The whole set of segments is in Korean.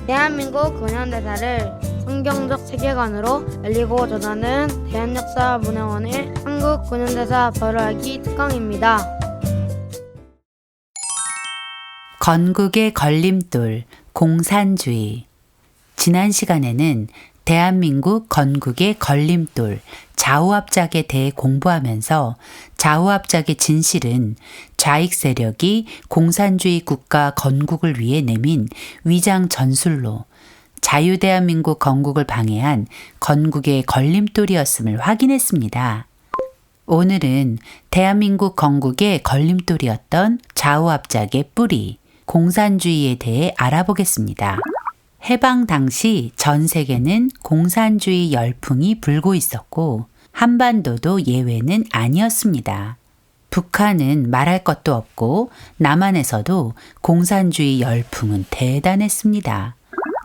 대한민국 근현대사를 성경적 세계관으로 알리고 전하는 대한역사문화원의 한국 근현대사 발효하기 특강입니다. 건국의 걸림돌, 공산주의. 지난 시간에는 대한민국 건국의 걸림돌, 좌우합작에 대해 공부하면서 좌우합작의 진실은 좌익 세력이 공산주의 국가 건국을 위해 내민 위장 전술로 자유대한민국 건국을 방해한 건국의 걸림돌이었음을 확인했습니다. 오늘은 대한민국 건국의 걸림돌이었던 좌우합작의 뿌리, 공산주의에 대해 알아보겠습니다. 해방 당시 전 세계는 공산주의 열풍이 불고 있었고 한반도도 예외는 아니었습니다. 북한은 말할 것도 없고 남한에서도 공산주의 열풍은 대단했습니다.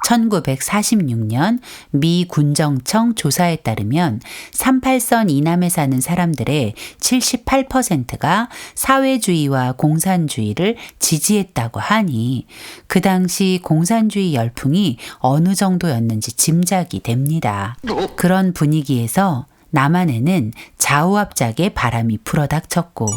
1946년 미 군정청 조사에 따르면 38선 이남에 사는 사람들의 78%가 사회주의와 공산주의를 지지했다고 하니 그 당시 공산주의 열풍이 어느 정도였는지 짐작이 됩니다. 그런 분위기에서 남한에는 좌우합작의 바람이 불어닥쳤고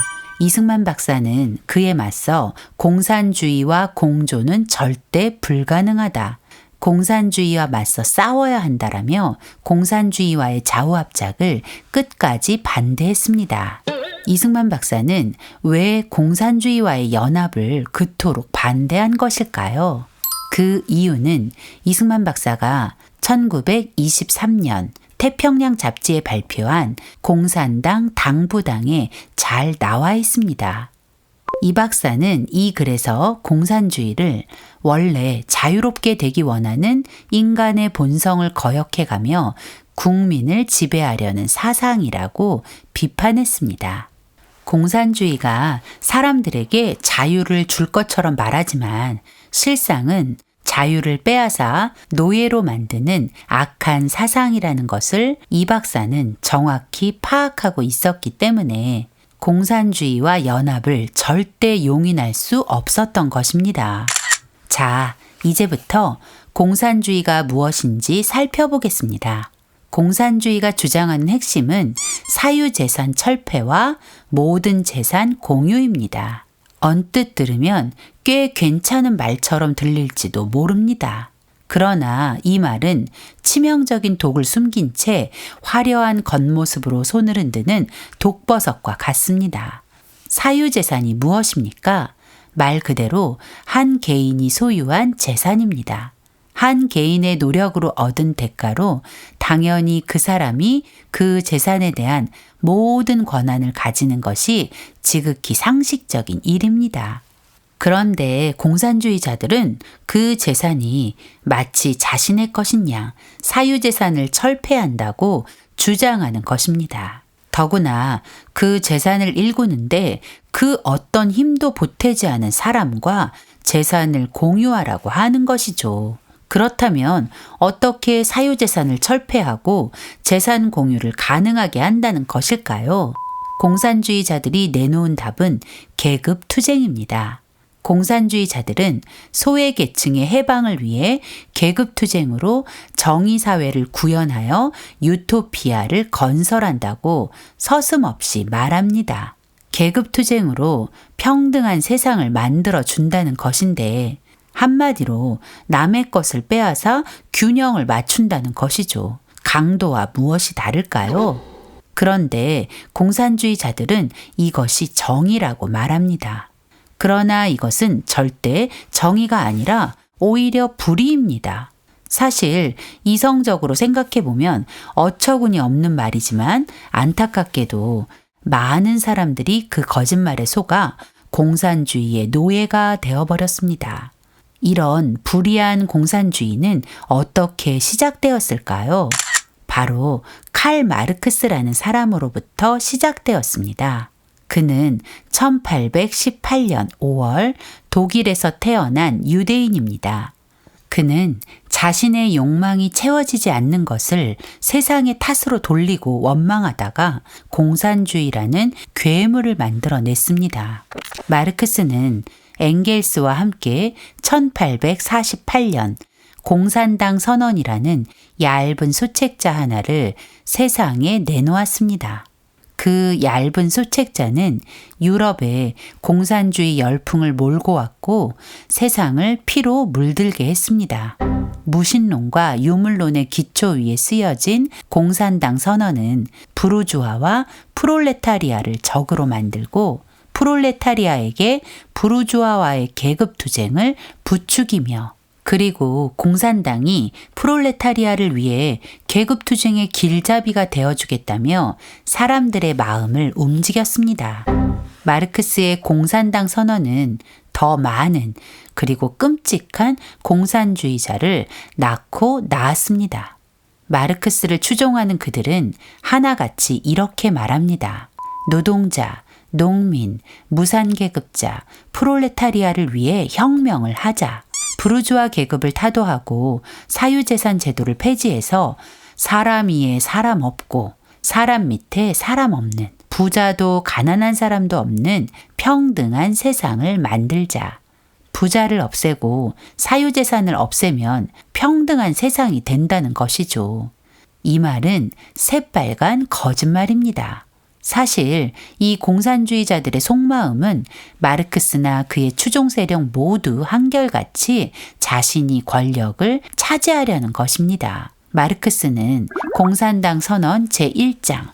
이승만 박사는 그에 맞서 공산주의와 공조는 절대 불가능하다. 공산주의와 맞서 싸워야 한다라며 공산주의와의 좌우합작을 끝까지 반대했습니다. 이승만 박사는 왜 공산주의와의 연합을 그토록 반대한 것일까요? 그 이유는 이승만 박사가 1923년 태평양 잡지에 발표한 공산당 당부당에 잘 나와 있습니다. 이 박사는 이 글에서 공산주의를 원래 자유롭게 되기 원하는 인간의 본성을 거역해가며 국민을 지배하려는 사상이라고 비판했습니다. 공산주의가 사람들에게 자유를 줄 것처럼 말하지만 실상은 자유를 빼앗아 노예로 만드는 악한 사상이라는 것을 이 박사는 정확히 파악하고 있었기 때문에 공산주의와 연합을 절대 용인할 수 없었던 것입니다. 자, 이제부터 공산주의가 무엇인지 살펴보겠습니다. 공산주의가 주장하는 핵심은 사유재산 철폐와 모든 재산 공유입니다. 언뜻 들으면 꽤 괜찮은 말처럼 들릴지도 모릅니다. 그러나 이 말은 치명적인 독을 숨긴 채 화려한 겉모습으로 손을 흔드는 독버섯과 같습니다. 사유재산이 무엇입니까? 말 그대로 한 개인이 소유한 재산입니다. 한 개인의 노력으로 얻은 대가로 당연히 그 사람이 그 재산에 대한 모든 권한을 가지는 것이 지극히 상식적인 일입니다. 그런데 공산주의자들은 그 재산이 마치 자신의 것인 양 사유재산을 철폐한다고 주장하는 것입니다. 더구나 그 재산을 일구는데 그 어떤 힘도 보태지 않은 사람과 재산을 공유하라고 하는 것이죠. 그렇다면 어떻게 사유재산을 철폐하고 재산 공유를 가능하게 한다는 것일까요? 공산주의자들이 내놓은 답은 계급투쟁입니다. 공산주의자들은 소외계층의 해방을 위해 계급투쟁으로 정의사회를 구현하여 유토피아를 건설한다고 서슴없이 말합니다. 계급투쟁으로 평등한 세상을 만들어준다는 것인데 한마디로 남의 것을 빼앗아 균형을 맞춘다는 것이죠. 강도와 무엇이 다를까요? 그런데 공산주의자들은 이것이 정의라고 말합니다. 그러나 이것은 절대 정의가 아니라 오히려 불의입니다. 사실 이성적으로 생각해보면 어처구니 없는 말이지만 안타깝게도 많은 사람들이 그 거짓말에 속아 공산주의의 노예가 되어버렸습니다. 이런 불의한 공산주의는 어떻게 시작되었을까요? 바로 칼 마르크스라는 사람으로부터 시작되었습니다. 그는 1818년 5월 독일에서 태어난 유대인입니다. 그는 자신의 욕망이 채워지지 않는 것을 세상의 탓으로 돌리고 원망하다가 공산주의라는 괴물을 만들어냈습니다. 마르크스는 엥겔스와 함께 1848년 공산당 선언이라는 얇은 소책자 하나를 세상에 내놓았습니다. 그 얇은 소책자는 유럽에 공산주의 열풍을 몰고 왔고 세상을 피로 물들게 했습니다. 무신론과 유물론의 기초 위에 쓰여진 공산당 선언은 부르주아와 프롤레타리아를 적으로 만들고 프롤레타리아에게 부르주아와의 계급투쟁을 부추기며 그리고 공산당이 프롤레타리아를 위해 계급투쟁의 길잡이가 되어주겠다며 사람들의 마음을 움직였습니다. 마르크스의 공산당 선언은 더 많은 그리고 끔찍한 공산주의자를 낳고 낳았습니다. 마르크스를 추종하는 그들은 하나같이 이렇게 말합니다. 노동자, 농민, 무산계급자, 프롤레타리아를 위해 혁명을 하자. 부르주아 계급을 타도하고 사유재산 제도를 폐지해서 사람 위에 사람 없고 사람 밑에 사람 없는 부자도 가난한 사람도 없는 평등한 세상을 만들자. 부자를 없애고 사유재산을 없애면 평등한 세상이 된다는 것이죠. 이 말은 새빨간 거짓말입니다. 사실 이 공산주의자들의 속마음은 마르크스나 그의 추종 세력 모두 한결같이 자신이 권력을 차지하려는 것입니다. 마르크스는 공산당 선언 제1장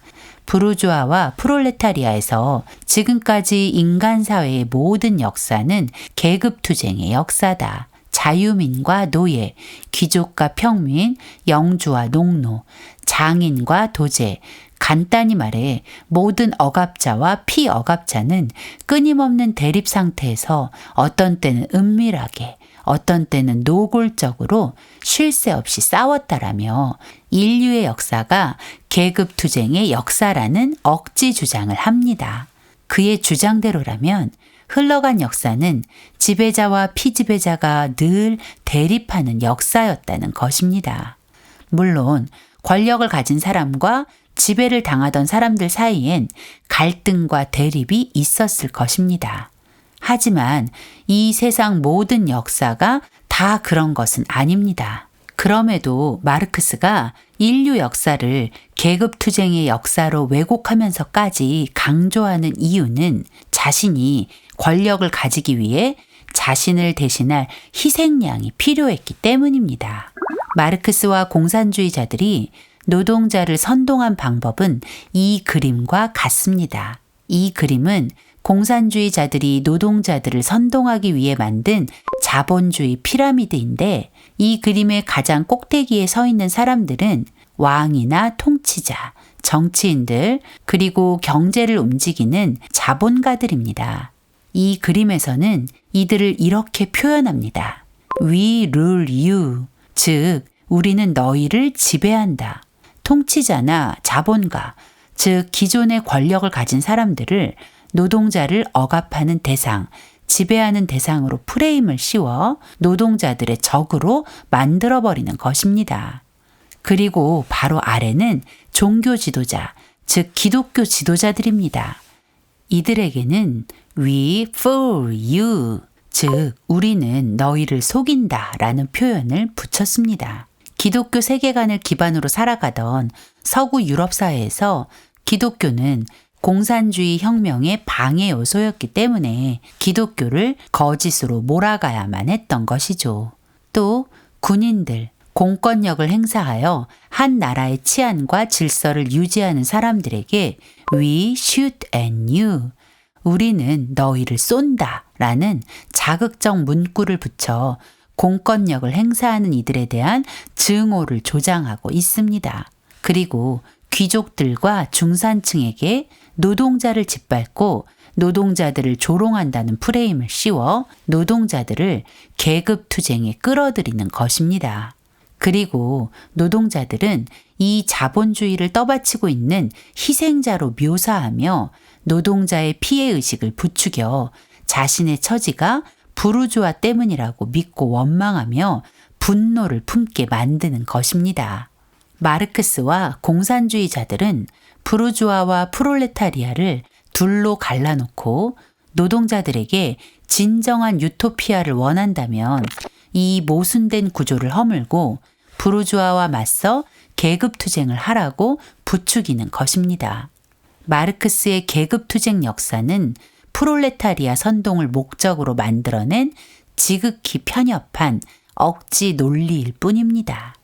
부르주아와 프롤레타리아에서 지금까지 인간 사회의 모든 역사는 계급투쟁의 역사다. 자유민과 노예, 귀족과 평민, 영주와 농노, 장인과 도제, 간단히 말해 모든 억압자와 피억압자는 끊임없는 대립 상태에서 어떤 때는 은밀하게 어떤 때는 노골적으로 쉴 새 없이 싸웠다라며 인류의 역사가 계급투쟁의 역사라는 억지 주장을 합니다. 그의 주장대로라면 흘러간 역사는 지배자와 피지배자가 늘 대립하는 역사였다는 것입니다. 물론 권력을 가진 사람과 지배를 당하던 사람들 사이엔 갈등과 대립이 있었을 것입니다. 하지만 이 세상 모든 역사가 다 그런 것은 아닙니다. 그럼에도 마르크스가 인류 역사를 계급투쟁의 역사로 왜곡하면서까지 강조하는 이유는 자신이 권력을 가지기 위해 자신을 대신할 희생양이 필요했기 때문입니다. 마르크스와 공산주의자들이 노동자를 선동한 방법은 이 그림과 같습니다. 이 그림은 공산주의자들이 노동자들을 선동하기 위해 만든 자본주의 피라미드인데 이 그림의 가장 꼭대기에 서 있는 사람들은 왕이나 통치자, 정치인들, 그리고 경제를 움직이는 자본가들입니다. 이 그림에서는 이들을 이렇게 표현합니다. We rule you, 즉 우리는 너희를 지배한다. 통치자나 자본가, 즉 기존의 권력을 가진 사람들을 노동자를 억압하는 대상, 지배하는 대상으로 프레임을 씌워 노동자들의 적으로 만들어버리는 것입니다. 그리고 바로 아래는 종교 지도자, 즉 기독교 지도자들입니다. 이들에게는 We fool you, 즉 우리는 너희를 속인다 라는 표현을 붙였습니다. 기독교 세계관을 기반으로 살아가던 서구 유럽 사회에서 기독교는 공산주의 혁명의 방해 요소였기 때문에 기독교를 거짓으로 몰아가야만 했던 것이죠. 또 군인들, 공권력을 행사하여 한 나라의 치안과 질서를 유지하는 사람들에게 We shoot at you, 우리는 너희를 쏜다 라는 자극적 문구를 붙여 공권력을 행사하는 이들에 대한 증오를 조장하고 있습니다. 그리고 귀족들과 중산층에게 노동자를 짓밟고 노동자들을 조롱한다는 프레임을 씌워 노동자들을 계급투쟁에 끌어들이는 것입니다. 그리고 노동자들은 이 자본주의를 떠받치고 있는 희생자로 묘사하며 노동자의 피해의식을 부추겨 자신의 처지가 부르주아 때문이라고 믿고 원망하며 분노를 품게 만드는 것입니다. 마르크스와 공산주의자들은 부르주아와 프롤레타리아를 둘로 갈라놓고 노동자들에게 진정한 유토피아를 원한다면 이 모순된 구조를 허물고 부르주아와 맞서 계급투쟁을 하라고 부추기는 것입니다. 마르크스의 계급투쟁 역사는 프롤레타리아 선동을 목적으로 만들어낸 지극히 편협한 억지 논리일 뿐입니다.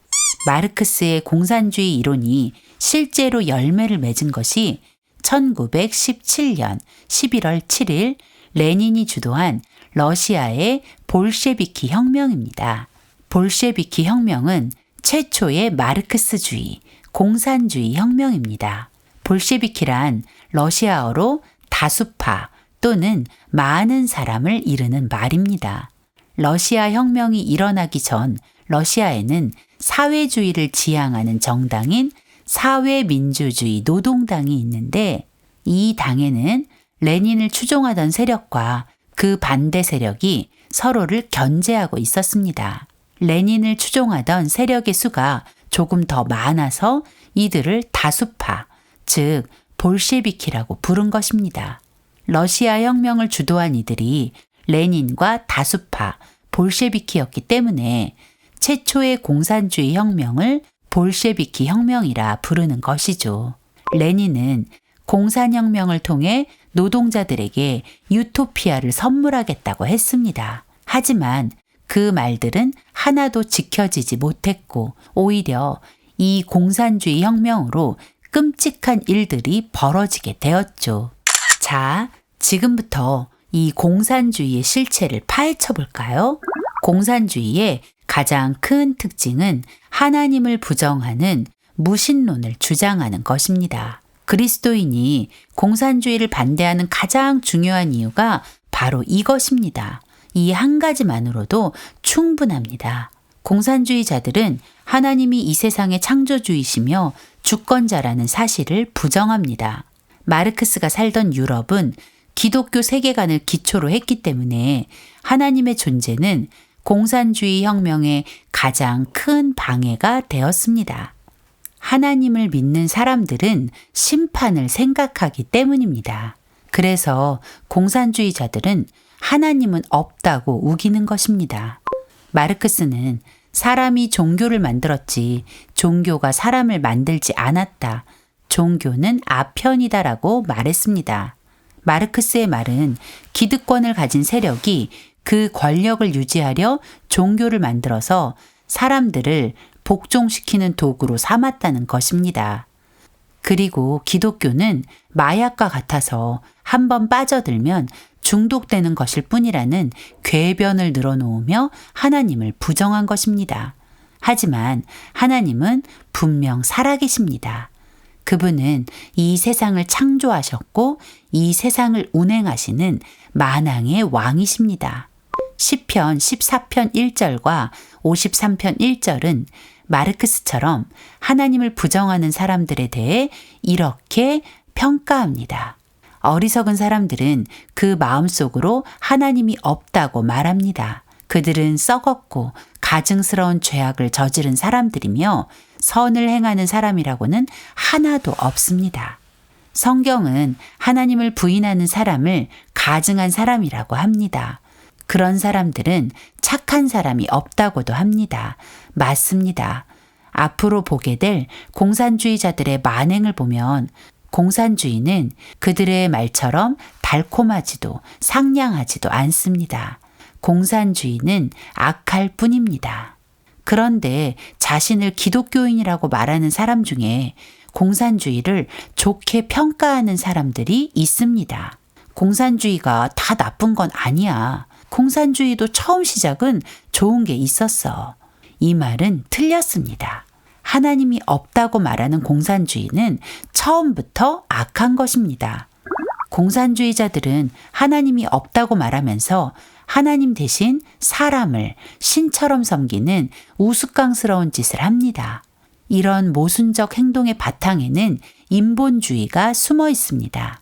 마르크스의 공산주의 이론이 실제로 열매를 맺은 것이 1917년 11월 7일 레닌이 주도한 러시아의 볼셰비키 혁명입니다. 볼셰비키 혁명은 최초의 마르크스주의, 공산주의 혁명입니다. 볼셰비키란 러시아어로 다수파 또는 많은 사람을 이르는 말입니다. 러시아 혁명이 일어나기 전 러시아에는 사회주의를 지향하는 정당인 사회민주주의 노동당이 있는데 이 당에는 레닌을 추종하던 세력과 그 반대 세력이 서로를 견제하고 있었습니다. 레닌을 추종하던 세력의 수가 조금 더 많아서 이들을 다수파, 즉 볼셰비키라고 부른 것입니다. 러시아 혁명을 주도한 이들이 레닌과 다수파, 볼셰비키였기 때문에 최초의 공산주의 혁명을 볼셰비키 혁명이라 부르는 것이죠. 레닌은 공산혁명을 통해 노동자들에게 유토피아를 선물하겠다고 했습니다. 하지만 그 말들은 하나도 지켜지지 못했고 오히려 이 공산주의 혁명으로 끔찍한 일들이 벌어지게 되었죠. 자, 지금부터 이 공산주의의 실체를 파헤쳐 볼까요? 공산주의의 가장 큰 특징은 하나님을 부정하는 무신론을 주장하는 것입니다. 그리스도인이 공산주의를 반대하는 가장 중요한 이유가 바로 이것입니다. 이 한 가지만으로도 충분합니다. 공산주의자들은 하나님이 이 세상의 창조주이시며 주권자라는 사실을 부정합니다. 마르크스가 살던 유럽은 기독교 세계관을 기초로 했기 때문에 하나님의 존재는 공산주의 혁명의 가장 큰 방해가 되었습니다. 하나님을 믿는 사람들은 심판을 생각하기 때문입니다. 그래서 공산주의자들은 하나님은 없다고 우기는 것입니다. 마르크스는 사람이 종교를 만들었지 종교가 사람을 만들지 않았다. 종교는 아편이다라고 말했습니다. 마르크스의 말은 기득권을 가진 세력이 그 권력을 유지하려 종교를 만들어서 사람들을 복종시키는 도구로 삼았다는 것입니다. 그리고 기독교는 마약과 같아서 한번 빠져들면 중독되는 것일 뿐이라는 궤변을 늘어놓으며 하나님을 부정한 것입니다. 하지만 하나님은 분명 살아계십니다. 그분은 이 세상을 창조하셨고 이 세상을 운행하시는 만왕의 왕이십니다. 시편 14편 1절과 53편 1절은 마르크스처럼 하나님을 부정하는 사람들에 대해 이렇게 평가합니다. 어리석은 사람들은 그 마음속으로 하나님이 없다고 말합니다. 그들은 썩었고 가증스러운 죄악을 저지른 사람들이며 선을 행하는 사람이라고는 하나도 없습니다. 성경은 하나님을 부인하는 사람을 가증한 사람이라고 합니다. 그런 사람들은 착한 사람이 없다고도 합니다. 맞습니다. 앞으로 보게 될 공산주의자들의 만행을 보면 공산주의는 그들의 말처럼 달콤하지도 상냥하지도 않습니다. 공산주의는 악할 뿐입니다. 그런데 자신을 기독교인이라고 말하는 사람 중에 공산주의를 좋게 평가하는 사람들이 있습니다. 공산주의가 다 나쁜 건 아니야. 공산주의도 처음 시작은 좋은 게 있었어. 이 말은 틀렸습니다. 하나님이 없다고 말하는 공산주의는 처음부터 악한 것입니다. 공산주의자들은 하나님이 없다고 말하면서 하나님 대신 사람을 신처럼 섬기는 우스꽝스러운 짓을 합니다. 이런 모순적 행동의 바탕에는 인본주의가 숨어 있습니다.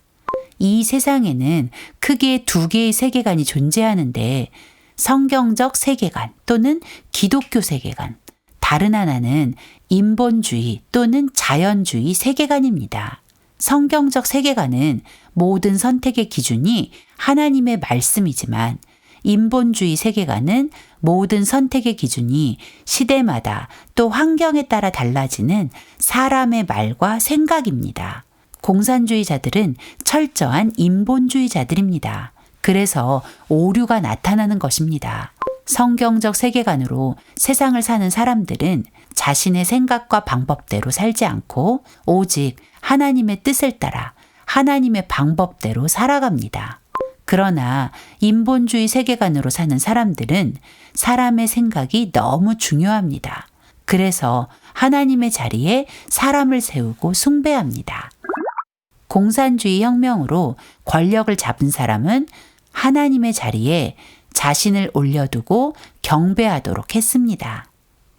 이 세상에는 크게 두 개의 세계관이 존재하는데 성경적 세계관 또는 기독교 세계관, 다른 하나는 인본주의 또는 자연주의 세계관입니다. 성경적 세계관은 모든 선택의 기준이 하나님의 말씀이지만 인본주의 세계관은 모든 선택의 기준이 시대마다 또 환경에 따라 달라지는 사람의 말과 생각입니다. 공산주의자들은 철저한 인본주의자들입니다. 그래서 오류가 나타나는 것입니다. 성경적 세계관으로 세상을 사는 사람들은 자신의 생각과 방법대로 살지 않고 오직 하나님의 뜻을 따라 하나님의 방법대로 살아갑니다. 그러나 인본주의 세계관으로 사는 사람들은 사람의 생각이 너무 중요합니다. 그래서 하나님의 자리에 사람을 세우고 숭배합니다. 공산주의 혁명으로 권력을 잡은 사람은 하나님의 자리에 자신을 올려두고 경배하도록 했습니다.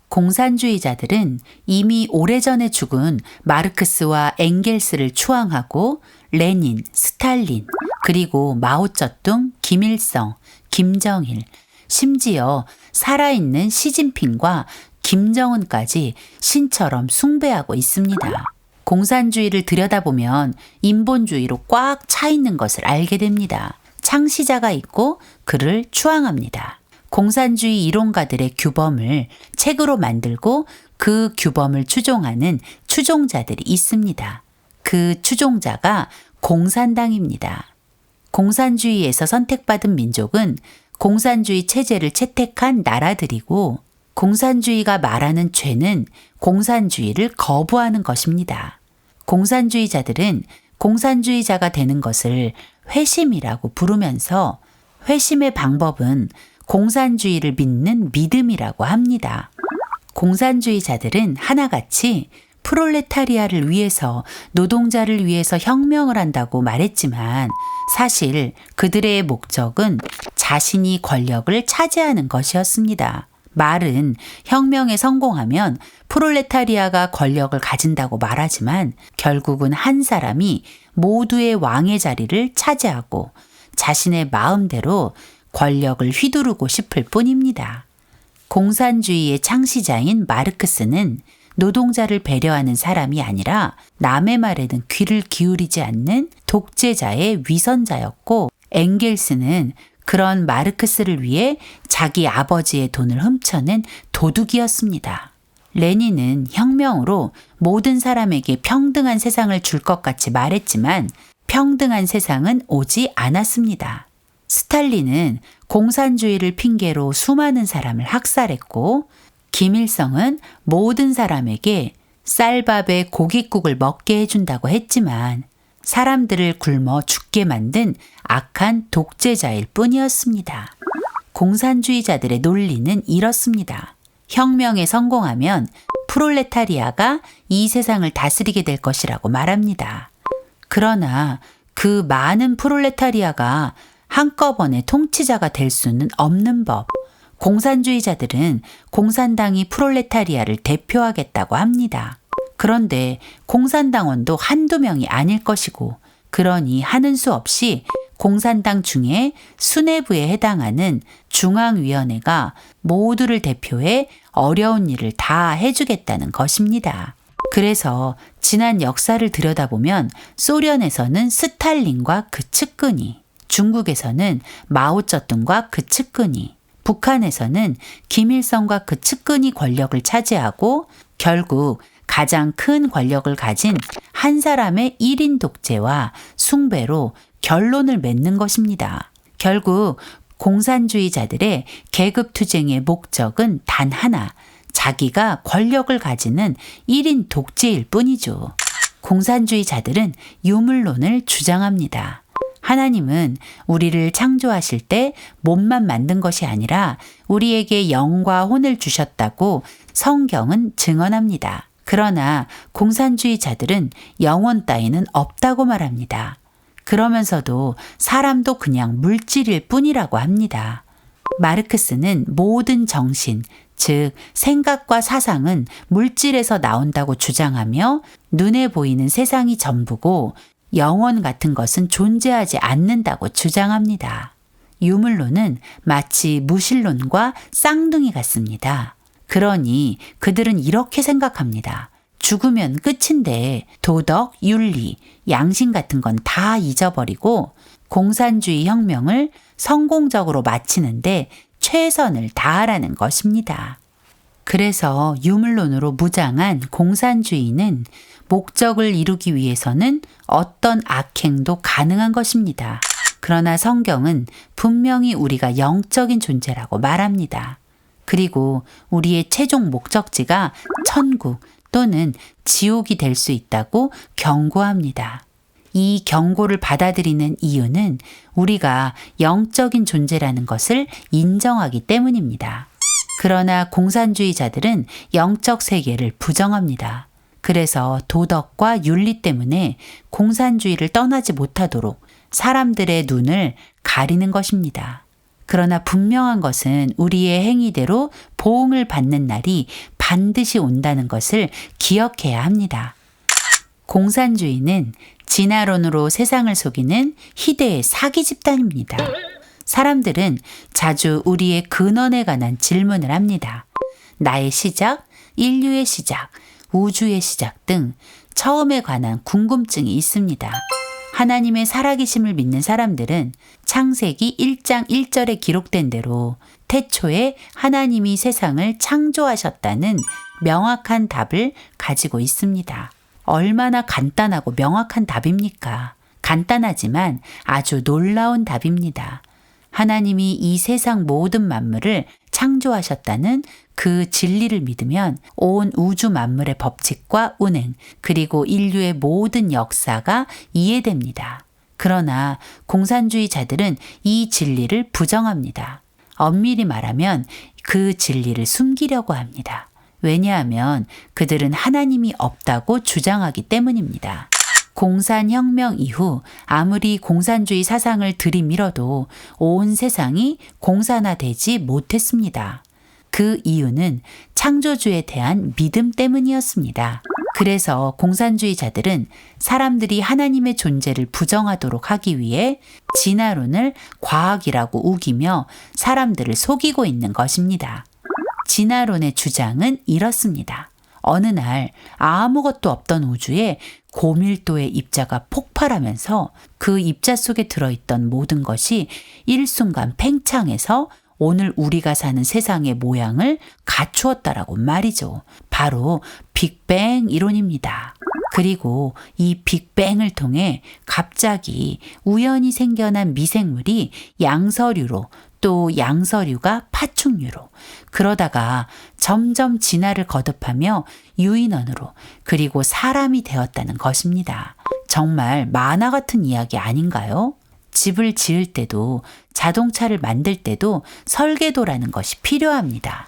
공산주의자들은 이미 오래전에 죽은 마르크스와 엥겔스를 추앙하고 레닌, 스탈린, 그리고 마오쩌둥, 김일성, 김정일, 심지어 살아있는 시진핑과 김정은까지 신처럼 숭배하고 있습니다. 공산주의를 들여다보면 인본주의로 꽉 차 있는 것을 알게 됩니다. 창시자가 있고 그를 추앙합니다. 공산주의 이론가들의 규범을 책으로 만들고 그 규범을 추종하는 추종자들이 있습니다. 그 추종자가 공산당입니다. 공산주의에서 선택받은 민족은 공산주의 체제를 채택한 나라들이고 공산주의가 말하는 죄는 공산주의를 거부하는 것입니다. 공산주의자들은 공산주의자가 되는 것을 회심이라고 부르면서 회심의 방법은 공산주의를 믿는 믿음이라고 합니다. 공산주의자들은 하나같이 프롤레타리아를 위해서 노동자를 위해서 혁명을 한다고 말했지만 사실 그들의 목적은 자신이 권력을 차지하는 것이었습니다. 말은 혁명에 성공하면 프롤레타리아가 권력을 가진다고 말하지만 결국은 한 사람이 모두의 왕의 자리를 차지하고 자신의 마음대로 권력을 휘두르고 싶을 뿐입니다. 공산주의의 창시자인 마르크스는 노동자를 배려하는 사람이 아니라 남의 말에는 귀를 기울이지 않는 독재자의 위선자였고 엥겔스는 그런 마르크스를 위해 자기 아버지의 돈을 훔쳐낸 도둑이었습니다. 레닌은 혁명으로 모든 사람에게 평등한 세상을 줄 것 같이 말했지만 평등한 세상은 오지 않았습니다. 스탈린은 공산주의를 핑계로 수많은 사람을 학살했고 김일성은 모든 사람에게 쌀밥에 고깃국을 먹게 해준다고 했지만 사람들을 굶어 죽게 만든 악한 독재자일 뿐이었습니다. 공산주의자들의 논리는 이렇습니다. 혁명에 성공하면 프롤레타리아가 이 세상을 다스리게 될 것이라고 말합니다. 그러나 그 많은 프롤레타리아가 한꺼번에 통치자가 될 수는 없는 법. 공산주의자들은 공산당이 프롤레타리아를 대표하겠다고 합니다. 그런데 공산당원도 한두 명이 아닐 것이고 그러니 하는 수 없이 공산당 중에 수뇌부에 해당하는 중앙위원회가 모두를 대표해 어려운 일을 다 해주겠다는 것입니다. 그래서 지난 역사를 들여다보면 소련에서는 스탈린과 그 측근이, 중국에서는 마오쩌둥과 그 측근이, 북한에서는 김일성과 그 측근이 권력을 차지하고 결국 가장 큰 권력을 가진 한 사람의 1인 독재와 숭배로 결론을 맺는 것입니다. 결국 공산주의자들의 계급투쟁의 목적은 단 하나, 자기가 권력을 가지는 1인 독재일 뿐이죠. 공산주의자들은 유물론을 주장합니다. 하나님은 우리를 창조하실 때 몸만 만든 것이 아니라 우리에게 영과 혼을 주셨다고 성경은 증언합니다. 그러나 공산주의자들은 영혼 따위는 없다고 말합니다. 그러면서도 사람도 그냥 물질일 뿐이라고 합니다. 마르크스는 모든 정신, 즉 생각과 사상은 물질에서 나온다고 주장하며 눈에 보이는 세상이 전부고 영혼 같은 것은 존재하지 않는다고 주장합니다. 유물론은 마치 무신론과 쌍둥이 같습니다. 그러니 그들은 이렇게 생각합니다. 죽으면 끝인데 도덕, 윤리, 양심 같은 건 다 잊어버리고 공산주의 혁명을 성공적으로 마치는데 최선을 다하라는 것입니다. 그래서 유물론으로 무장한 공산주의는 목적을 이루기 위해서는 어떤 악행도 가능한 것입니다. 그러나 성경은 분명히 우리가 영적인 존재라고 말합니다. 그리고 우리의 최종 목적지가 천국 또는 지옥이 될 수 있다고 경고합니다. 이 경고를 받아들이는 이유는 우리가 영적인 존재라는 것을 인정하기 때문입니다. 그러나 공산주의자들은 영적 세계를 부정합니다. 그래서 도덕과 윤리 때문에 공산주의를 떠나지 못하도록 사람들의 눈을 가리는 것입니다. 그러나 분명한 것은 우리의 행위대로 보응을 받는 날이 반드시 온다는 것을 기억해야 합니다. 공산주의는 진화론으로 세상을 속이는 희대의 사기 집단입니다. 사람들은 자주 우리의 근원에 관한 질문을 합니다. 나의 시작, 인류의 시작, 우주의 시작 등 처음에 관한 궁금증이 있습니다. 하나님의 살아계심을 믿는 사람들은 창세기 1장 1절에 기록된 대로 태초에 하나님이 세상을 창조하셨다는 명확한 답을 가지고 있습니다. 얼마나 간단하고 명확한 답입니까? 간단하지만 아주 놀라운 답입니다. 하나님이 이 세상 모든 만물을 창조하셨다는 그 진리를 믿으면 온 우주 만물의 법칙과 운행, 그리고 인류의 모든 역사가 이해됩니다. 그러나 공산주의자들은 이 진리를 부정합니다. 엄밀히 말하면 그 진리를 숨기려고 합니다. 왜냐하면 그들은 하나님이 없다고 주장하기 때문입니다. 공산혁명 이후 아무리 공산주의 사상을 들이밀어도 온 세상이 공산화되지 못했습니다. 그 이유는 창조주에 대한 믿음 때문이었습니다. 그래서 공산주의자들은 사람들이 하나님의 존재를 부정하도록 하기 위해 진화론을 과학이라고 우기며 사람들을 속이고 있는 것입니다. 진화론의 주장은 이렇습니다. 어느 날 아무것도 없던 우주에 고밀도의 입자가 폭발하면서 그 입자 속에 들어있던 모든 것이 일순간 팽창해서 오늘 우리가 사는 세상의 모양을 갖추었다라고 말이죠. 바로 빅뱅 이론입니다. 그리고 이 빅뱅을 통해 갑자기 우연히 생겨난 미생물이 양서류로 또 양서류가 파충류로 그러다가 점점 진화를 거듭하며 유인원으로 그리고 사람이 되었다는 것입니다. 정말 만화 같은 이야기 아닌가요? 집을 지을 때도 자동차를 만들 때도 설계도라는 것이 필요합니다.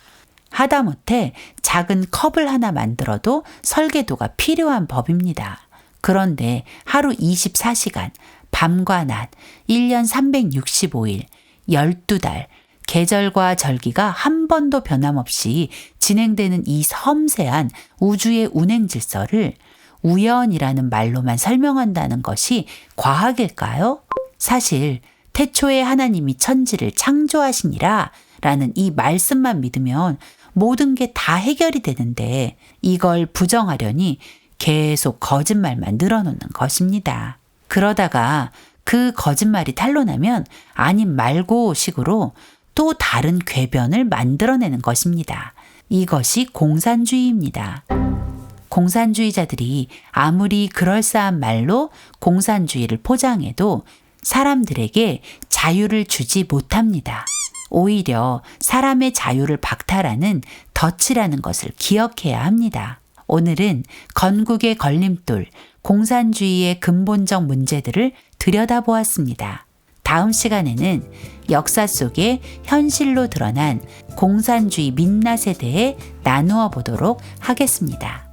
하다못해 작은 컵을 하나 만들어도 설계도가 필요한 법입니다. 그런데 하루 24시간, 밤과 낮, 1년 365일, 12달, 계절과 절기가 한 번도 변함없이 진행되는 이 섬세한 우주의 운행 질서를 우연이라는 말로만 설명한다는 것이 과학일까요? 사실 태초에 하나님이 천지를 창조하시니라 라는 이 말씀만 믿으면 모든 게 다 해결이 되는데 이걸 부정하려니 계속 거짓말만 늘어놓는 것입니다. 그러다가 그 거짓말이 탄로나면 아님 말고 식으로 또 다른 궤변을 만들어내는 것입니다. 이것이 공산주의입니다. 공산주의자들이 아무리 그럴싸한 말로 공산주의를 포장해도 사람들에게 자유를 주지 못합니다. 오히려 사람의 자유를 박탈하는 덫이라는 것을 기억해야 합니다. 오늘은 건국의 걸림돌, 공산주의의 근본적 문제들을 들여다보았습니다. 다음 시간에는 역사 속에 현실로 드러난 공산주의 민낯에 대해 나누어 보도록 하겠습니다.